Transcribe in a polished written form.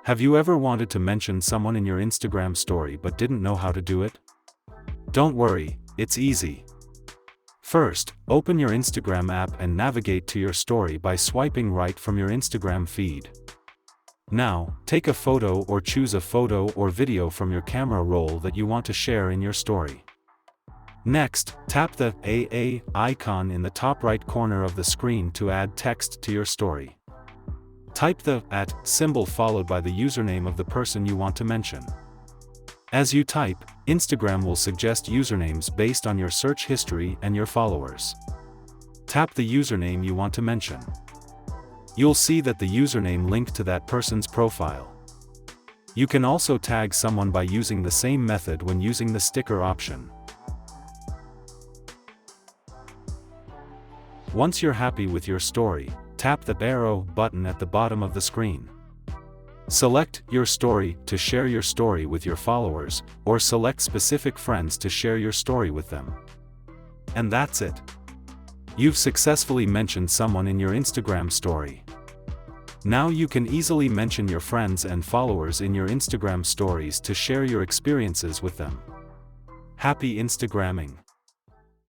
Have you ever wanted to mention someone in your Instagram story but didn't know how to do it? Don't worry, it's easy. First, open your Instagram app and navigate to your story by swiping right from your Instagram feed. Now, take a photo or choose a photo or video from your camera roll that you want to share in your story. Next, tap the AA icon in the top right corner of the screen to add text to your story. Type the symbol followed by the username of the person you want to mention. As you type, Instagram will suggest usernames based on your search history and your followers. Tap the username you want to mention. You'll see that the username linked to that person's profile. You can also tag someone by using the same method when using the sticker option. Once you're happy with your story, tap the arrow button at the bottom of the screen. Select Your Story to share your story with your followers, or select specific friends to share your story with them. And that's it. You've successfully mentioned someone in your Instagram story. Now you can easily mention your friends and followers in your Instagram stories to share your experiences with them. Happy Instagramming!